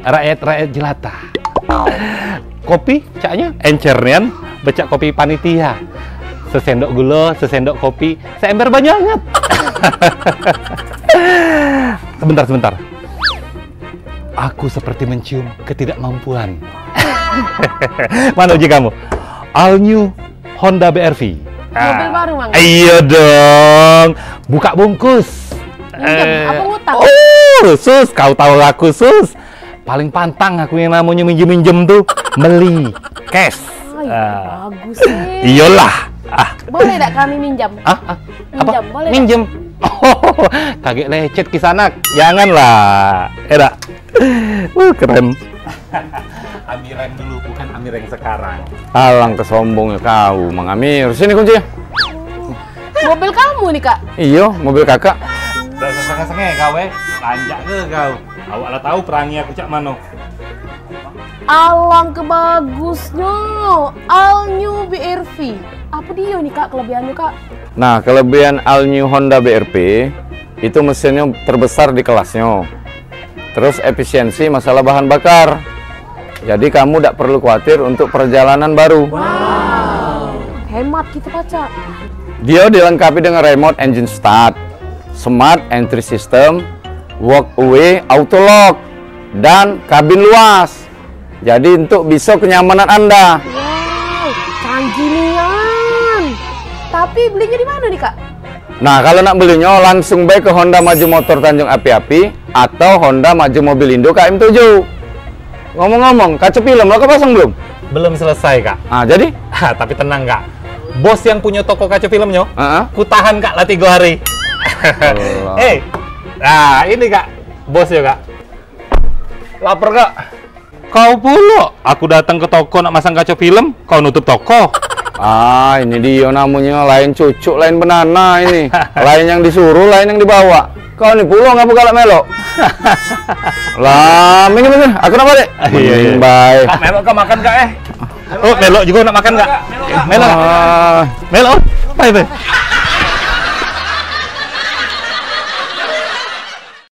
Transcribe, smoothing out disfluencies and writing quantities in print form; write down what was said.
Rakyat-rakyat jelata. Kopi, caknya encernian, becak kopi panitia. Sesendok gula, sesendok kopi, seember banyak. Sebentar. Aku seperti mencium ketidakmampuan. Mana uji kamu? All new Honda BR-V. Mobil baru, Mang. Iya dong. Buka bungkus. Apa ngutang? Oh, Sus, kau tahu aku, Sus. Paling pantang aku yang namanya minjem-minjem tuh. Beli cash. Bagus sih. Iyalah. Boleh tidak kami minjam? Apa? Boleh Minjem? Oh, kaget lecet kisanak. Janganlah. Keren. Amiran dulu, bukan Amir yang sekarang. Alang kesombongnya kau, Mang Amir. Sini kuncinya. Mobil kamu nih, Kak? Iya, mobil kakak. Udah sengeh kau lanjak ke kau. Awak lah tahu perangi aku cak mano. Alang kebagusnya. All new BR-V. Apa dia nih, Kak, kelebihannya, Kak? Nah, kelebihan all new Honda BR-V itu mesinnya terbesar di kelasnya. Terus efisiensi masalah bahan bakar. Jadi kamu tidak perlu khawatir untuk perjalanan baru. Wow. Hemat gitu, Paca. Dia dilengkapi dengan remote engine start, smart entry system, walkway auto lock, dan kabin luas. Jadi untuk bisa kenyamanan Anda. Wow, canggih nian. Tapi belinya di mana nih, Kak? Nah, kalau nak belinya langsung baik ke Honda Maju Motor Tanjung Api-Api atau Honda Maju Mobil Indo KM7. Ngomong-ngomong, kaca film lo kepasang belum? Belum selesai, Kak. Ah, jadi? Tapi tenang, Kak. Bos yang punya toko kaca filmnya, Uh-huh. ku tahan, Kak, lah 3 hari. Nah ini, Kak, bosnya, Kak. Lapar, Kak? Kau pula. Aku datang ke toko nak masang kaca film, kau nutup toko. Ah, ini dia namanya lain cucuk, lain banana ini. Lain yang disuruh, lain yang dibawa. Kau nih pulau ngapa galak melok? Lah, minggir. Aku nak balik. Iya. Bye. Kak, melok kau makan, Kak, Oh, melok juga nak makan, Kak? Melok. Melok. Bye.